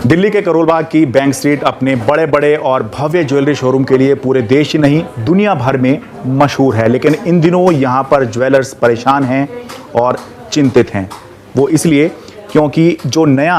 दिल्ली के करोल बाग की bank street अपने बड़े बड़े और भव्य ज्वेलरी शोरूम के लिए पूरे देश ही नहीं दुनिया भर में मशहूर है। लेकिन इन दिनों यहाँ पर ज्वेलर्स परेशान हैं और चिंतित हैं। वो इसलिए क्योंकि जो नया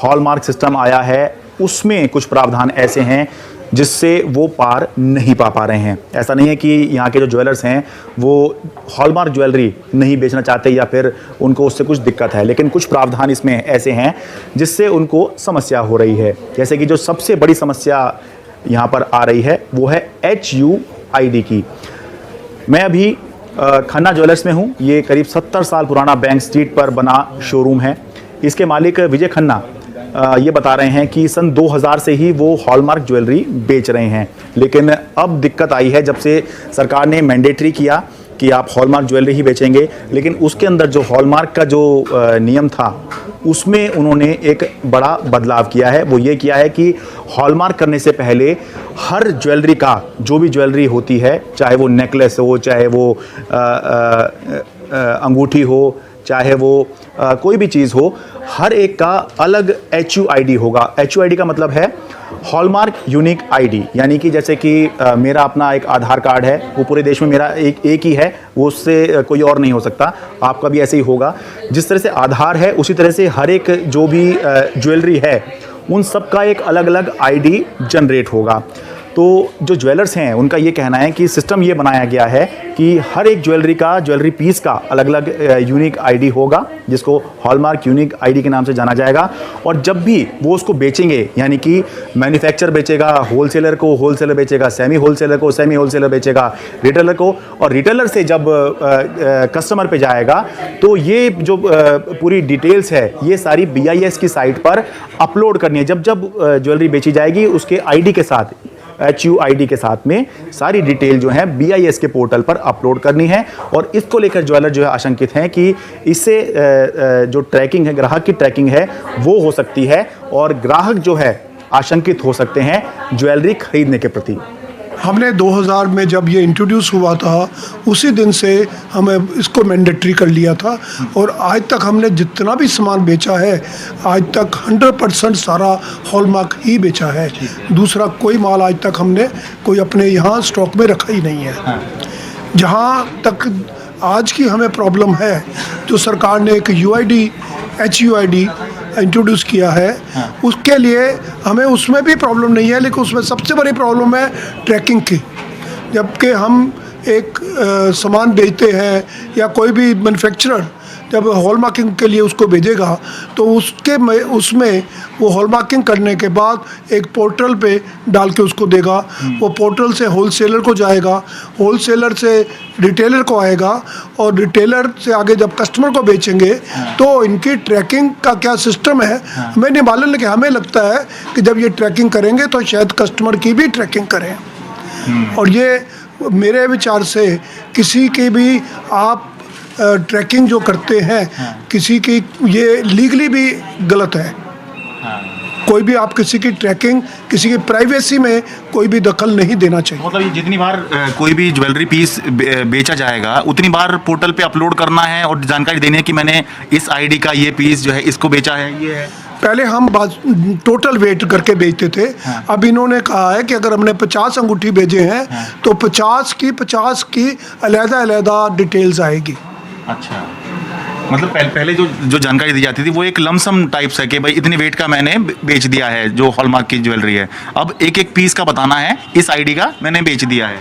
हॉलमार्क सिस्टम आया है उसमें कुछ प्रावधान ऐसे हैं जिससे वो पार नहीं पा रहे हैं। ऐसा नहीं है कि यहाँ के जो ज्वेलर्स हैं वो हॉलमार्क ज्वेलरी नहीं बेचना चाहते या फिर उनको उससे कुछ दिक्कत है, लेकिन कुछ प्रावधान इसमें ऐसे हैं जिससे उनको समस्या हो रही है। जैसे कि जो सबसे बड़ी समस्या यहाँ पर आ रही है वो है HUID की। मैं अभी खन्ना ज्वेलर्स में हूँ। ये करीब 70 साल पुराना बैंक स्ट्रीट पर बना शोरूम है। इसके मालिक विजय खन्ना ये बता रहे हैं कि सन 2000 से ही वो हॉलमार्क ज्वेलरी बेच रहे हैं, लेकिन अब दिक्कत आई है जब से सरकार ने मैंडेटरी किया कि आप हॉलमार्क ज्वेलरी ही बेचेंगे। लेकिन उसके अंदर जो हॉलमार्क का जो नियम था उसमें उन्होंने एक बड़ा बदलाव किया है। वो ये किया है कि हॉलमार्क करने से पहले हर ज्वेलरी का जो भी ज्वेलरी होती है, चाहे वो नेकलेस हो, चाहे वो अंगूठी हो, चाहे वो कोई भी चीज़ हो, हर एक का अलग HUID होगा। HUID का मतलब है हॉलमार्क यूनिक ID, यानी कि जैसे कि मेरा अपना एक आधार कार्ड है, वो पूरे देश में मेरा एक ही है, वो उससे कोई और नहीं हो सकता। आपका भी ऐसे ही होगा। जिस तरह से आधार है उसी तरह से हर एक जो भी ज्वेलरी है उन सब का एक अलग अलग ID जनरेट होगा। तो जो ज्वेलर्स हैं उनका ये कहना है कि सिस्टम ये बनाया गया है कि हर एक ज्वेलरी पीस का अलग अलग यूनिक ID होगा, जिसको हॉलमार्क यूनिक ID के नाम से जाना जाएगा। और जब भी वो उसको बेचेंगे, यानी कि मैन्युफैक्चरर बेचेगा होलसेलर को, होलसेलर बेचेगा सेमी होलसेलर को, सेमी होलसेलर बेचेगा रिटेलर को, और रिटेलर से जब कस्टमर पे जाएगा तो ये जो पूरी डिटेल्स है ये सारी BIS की साइट पर अपलोड करनी है। जब जब ज्वेलरी बेची जाएगी उसके ID के साथ, HUID के साथ में सारी डिटेल जो है BIS के पोर्टल पर अपलोड करनी है। और इसको लेकर ज्वेलर जो है आशंकित हैं कि इससे जो ट्रैकिंग है, ग्राहक की ट्रैकिंग है वो हो सकती है और ग्राहक जो है आशंकित हो सकते हैं ज्वेलरी खरीदने के प्रति। हमने 2000 में जब ये इंट्रोड्यूस हुआ था उसी दिन से हमें इसको मैंडेटरी कर लिया था, और आज तक हमने जितना भी सामान बेचा है आज तक 100% सारा हॉलमार्क ही बेचा है। दूसरा कोई माल आज तक हमने कोई अपने यहाँ स्टॉक में रखा ही नहीं है। जहाँ तक आज की हमें प्रॉब्लम है, जो सरकार ने एक HUID इंट्रोड्यूस किया है, उसके लिए हमें उसमें भी प्रॉब्लम नहीं है, लेकिन उसमें सबसे बड़ी प्रॉब्लम है ट्रैकिंग की। जबकि हम एक सामान बेचते हैं या कोई भी मैन्युफैक्चरर जब हॉलमार्किंग के लिए उसको भेजेगा तो उसमें वो हॉलमार्किंग करने के बाद एक पोर्टल पे डाल के उसको देगा। वो पोर्टल से होलसेलर को जाएगा, होलसेलर से रिटेलर को आएगा, और रिटेलर से आगे जब कस्टमर को बेचेंगे तो इनकी ट्रैकिंग का क्या सिस्टम है हमें नहीं मालूम, लेकिन हमें लगता है कि जब ये ट्रैकिंग करेंगे तो शायद कस्टमर की भी ट्रैकिंग करें। और ये मेरे विचार से किसी की भी आप ट्रैकिंग जो करते हैं किसी की, ये लीगली भी गलत है। कोई भी आप किसी की ट्रैकिंग, किसी की प्राइवेसी में कोई भी दखल नहीं देना चाहिए। मतलब ये जितनी बार कोई भी ज्वेलरी पीस बेचा जाएगा उतनी बार पोर्टल पे अपलोड करना है और जानकारी देनी है कि मैंने इस ID का ये पीस जो है इसको बेचा है। ये है पहले हम टोटल वेट करके बेचते थे। अब इन्होंने कहा है कि अगर हमने 50 अंगूठी भेजे हैं तो 50 की अलग-अलग डिटेल्स आएगी। अच्छा, मतलब पहले जो जानकारी दी जाती थी वो एक लमसम टाइप्स है कि भाई इतने वेट का मैंने बेच दिया है जो हॉलमार्क की ज्वेलरी है। अब एक एक पीस का बताना है, इस ID का मैंने बेच दिया है।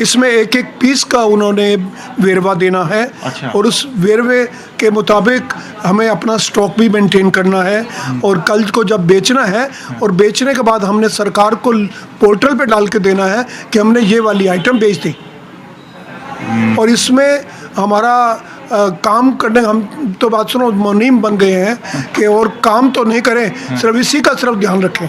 इसमें एक एक पीस का उन्होंने वेरवा देना है। अच्छा। और उस वेरवे के मुताबिक हमें अपना स्टॉक भी मेंटेन करना है, और कल को जब बेचना है और बेचने के बाद हमने सरकार को पोर्टल पे डाल के देना है कि हमने ये वाली आइटम बेच दी। और इसमें हमारा काम करने, हम तो बात सुनो मुनीम बन गए हैं कि और काम तो नहीं करें, सिर्फ इसी का सिर्फ ध्यान रखें।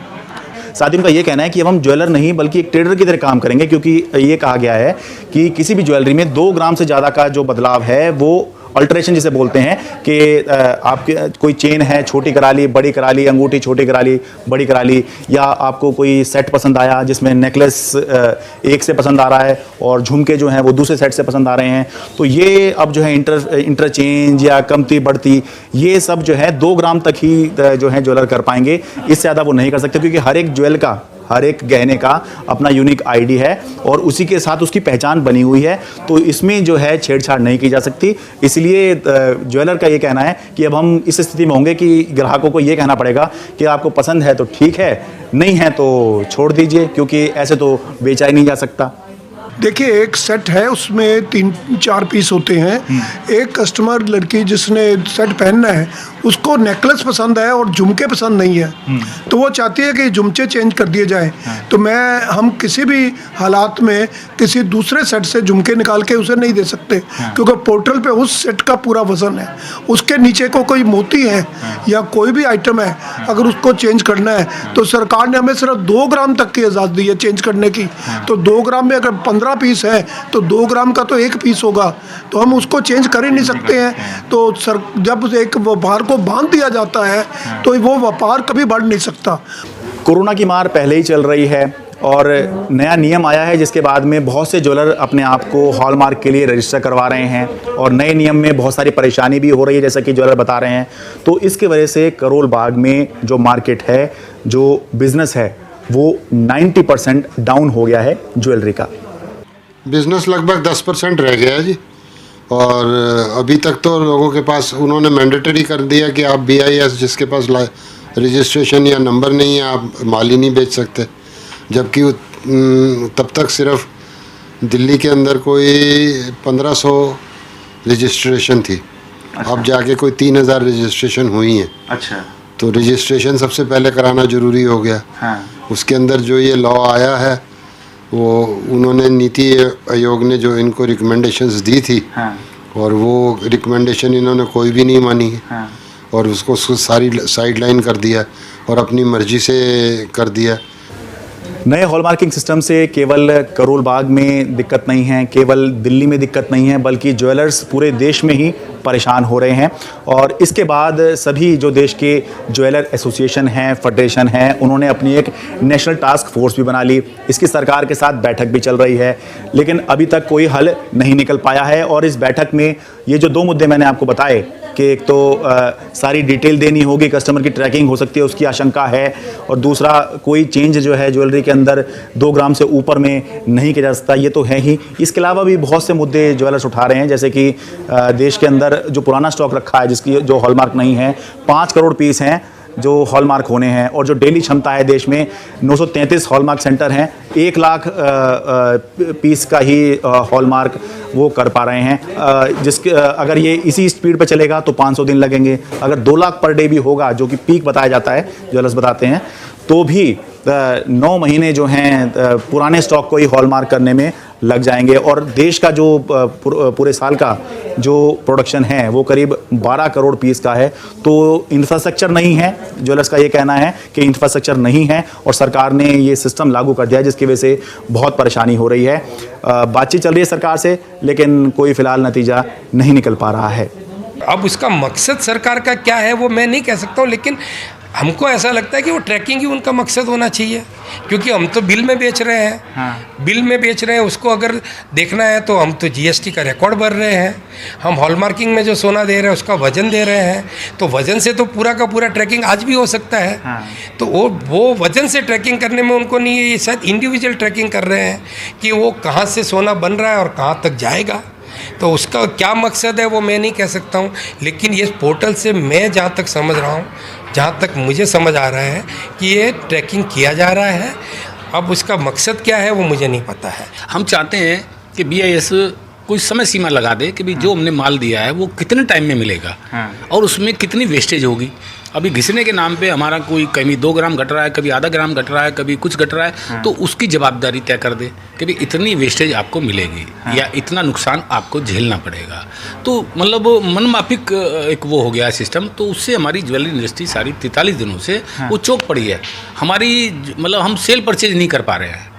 साथियों का ये कहना है कि अब हम ज्वेलर नहीं बल्कि एक ट्रेडर की तरह काम करेंगे, क्योंकि ये कहा गया है कि किसी भी ज्वेलरी में 2 ग्राम से ज़्यादा का जो बदलाव है वो अल्टरेशन जिसे बोलते हैं कि आपके कोई चेन है, छोटी करा ली, बड़ी करा ली, अंगूठी छोटी करा ली, बड़ी करा ली, या आपको कोई सेट पसंद आया जिसमें नेकलेस एक से पसंद आ रहा है और झुमके जो हैं वो दूसरे सेट से पसंद आ रहे हैं, तो ये अब जो है इंटरचेंज या कमती बढ़ती, ये सब जो है 2 ग्राम तक ही जो है ज्वेलर कर पाएंगे। इससे ज़्यादा वो नहीं कर सकते, क्योंकि हर एक ज्वेल का, हर एक गहने का अपना यूनिक आईडी है और उसी के साथ उसकी पहचान बनी हुई है, तो इसमें जो है छेड़छाड़ नहीं की जा सकती। इसलिए ज्वेलर का ये कहना है कि अब हम इस स्थिति में होंगे कि ग्राहकों को ये कहना पड़ेगा कि आपको पसंद है तो ठीक है, नहीं है तो छोड़ दीजिए, क्योंकि ऐसे तो बेचा ही नहीं जा सकता। देखिए, एक सेट है, उसमें 3-4 पीस होते हैं। एक कस्टमर लड़की जिसने सेट पहनना है, उसको नेकलेस पसंद है और झुमके पसंद नहीं है, तो वो चाहती है कि झुमके चेंज कर दिए जाएं। तो हम किसी भी हालात में किसी दूसरे सेट से झुमके निकाल के उसे नहीं दे सकते, क्योंकि पोर्टल पे उस सेट का पूरा वजन है। उसके नीचे को कोई मोती है या कोई भी आइटम है, अगर उसको चेंज करना है तो सरकार ने हमें सिर्फ 2 ग्राम तक की आज़ादी दी है चेंज करने की। तो 2 ग्राम में अगर 15 पीस है तो 2 ग्राम का तो 1 पीस होगा, तो हम उसको चेंज कर ही नहीं सकते हैं। तो जब एक व्यापार को बांध दिया जाता है तो वो व्यापार कभी बढ़ नहीं सकता। कोरोना की मार पहले ही चल रही है और नया नियम आया है, जिसके बाद में बहुत से ज्वेलर अपने आप को हॉलमार्क के लिए रजिस्टर करवा रहे हैं और नए नियम में बहुत सारी परेशानी भी हो रही है, जैसा कि ज्वेलर बता रहे हैं। तो इसकी वजह से करोल बाग में जो मार्केट है, जो बिजनेस है, वो 90% डाउन हो गया है ज्वेलरी का। बिज़नेस लगभग 10% रह गया है जी। और अभी तक तो लोगों के पास उन्होंने मैंडेटरी कर दिया कि आप BIS जिसके पास रजिस्ट्रेशन या नंबर नहीं है, आप माल ही नहीं बेच सकते। जबकि तब तक सिर्फ दिल्ली के अंदर कोई 1500 रजिस्ट्रेशन थी। अच्छा। अब जाके कोई 3000 रजिस्ट्रेशन हुई हैं। अच्छा। तो रजिस्ट्रेशन सबसे पहले कराना ज़रूरी हो गया। हाँ। उसके अंदर जो ये लॉ आया है, वो उन्होंने नीति आयोग ने जो इनको रिकमेंडेशंस दी थी, हाँ। और वो रिकमेंडेशन इन्होंने कोई भी नहीं मानी, हाँ। और उसको सारी साइड लाइन कर दिया और अपनी मर्जी से कर दिया। नए हॉलमार्किंग सिस्टम से केवल करोल बाग में दिक्कत नहीं है, केवल दिल्ली में दिक्कत नहीं है, बल्कि ज्वेलर्स पूरे देश में ही परेशान हो रहे हैं। और इसके बाद सभी जो देश के ज्वेलर एसोसिएशन हैं, फेडरेशन हैं, उन्होंने अपनी एक नेशनल टास्क फोर्स भी बना ली। इसकी सरकार के साथ बैठक भी चल रही है, लेकिन अभी तक कोई हल नहीं निकल पाया है। और इस बैठक में ये जो 2 मुद्दे मैंने आपको बताए कि एक तो सारी डिटेल देनी होगी, कस्टमर की ट्रैकिंग हो सकती है, उसकी आशंका है, और दूसरा कोई चेंज जो है ज्वेलरी के अंदर 2 ग्राम से ऊपर में नहीं किया जा सकता, ये तो है ही। इसके अलावा भी बहुत से मुद्दे ज्वेलर्स उठा रहे हैं, जैसे कि देश के अंदर जो पुराना स्टॉक रखा है, जिसकी जो हॉलमार्क नहीं है, 5 करोड़ पीस हैं जो हॉलमार्क होने हैं, और जो डेली क्षमता है देश में 933 हॉलमार्क सेंटर हैं, 1 लाख पीस का ही हॉलमार्क वो कर पा रहे हैं। जिसके अगर ये इसी स्पीड पे चलेगा तो 500 दिन लगेंगे। अगर 2 लाख पर डे भी होगा, जो कि पीक बताया जाता है, ज्वेलर्स बताते हैं, तो भी 9 महीने जो हैं पुराने स्टॉक को ही हॉलमार्क करने में लग जाएंगे। और देश का जो पूरे साल का जो प्रोडक्शन है वो करीब 12 करोड़ पीस का है। तो इंफ्रास्ट्रक्चर नहीं है, ज्वेलर्स का ये कहना है कि इंफ्रास्ट्रक्चर नहीं है, और सरकार ने ये सिस्टम लागू कर दिया है, जिसकी वजह से बहुत परेशानी हो रही है। बातचीत चल रही है सरकार से, लेकिन कोई फिलहाल नतीजा नहीं निकल पा रहा है। अब उसका मकसद सरकार का क्या है वो मैं नहीं कह सकता हूँ, लेकिन हमको ऐसा लगता है कि वो ट्रैकिंग ही उनका मकसद होना चाहिए, क्योंकि हम तो बिल में बेच रहे हैं। हाँ। बिल में बेच रहे हैं, उसको अगर देखना है तो हम तो GST का रिकॉर्ड भर रहे हैं। हम हॉलमार्किंग में जो सोना दे रहे हैं उसका वजन दे रहे हैं, तो वजन से तो पूरा का पूरा ट्रैकिंग आज भी हो सकता है। हाँ। तो वो वजन से ट्रैकिंग करने में उनको नहीं है, ये शायद इंडिविजुअल ट्रैकिंग कर रहे हैं कि वो कहाँ से सोना बन रहा है और कहाँ तक जाएगा। तो उसका क्या मकसद है वो मैं नहीं कह सकता हूँ, लेकिन ये पोर्टल से मैं जहाँ तक समझ रहा हूँ, जहाँ तक मुझे समझ आ रहा है कि ये ट्रैकिंग किया जा रहा है। अब उसका मकसद क्या है वो मुझे नहीं पता है। हम चाहते हैं कि BIS कोई समय सीमा लगा दे कि भाई जो हमने माल दिया है वो कितने टाइम में मिलेगा, और उसमें कितनी वेस्टेज होगी। अभी घिसने के नाम पे हमारा कोई कभी 2 ग्राम घट रहा है, कभी आधा ग्राम घट रहा है, कभी कुछ घट रहा है, तो उसकी जवाबदारी तय कर दे कि भाई इतनी वेस्टेज आपको मिलेगी या इतना नुकसान आपको झेलना पड़ेगा। तो मतलब मनमाफिक एक वो हो गया है सिस्टम। तो उससे हमारी ज्वेलरी इंडस्ट्री सारी 43 दिनों से वो चौक पड़ी है। हमारी मतलब हम सेल परचेज नहीं कर पा रहे हैं।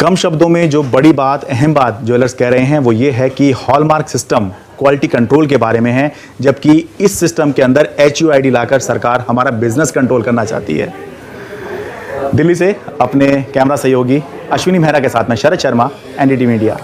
कम शब्दों में जो बड़ी बात, अहम बात ज्वेलर्स कह रहे हैं वो ये है कि हॉलमार्क सिस्टम क्वालिटी कंट्रोल के बारे में है, जबकि इस सिस्टम के अंदर HUID लाकर सरकार हमारा बिजनेस कंट्रोल करना चाहती है। दिल्ली से अपने कैमरा सहयोगी अश्विनी मेहरा के साथ में शरद शर्मा, NDT मीडिया।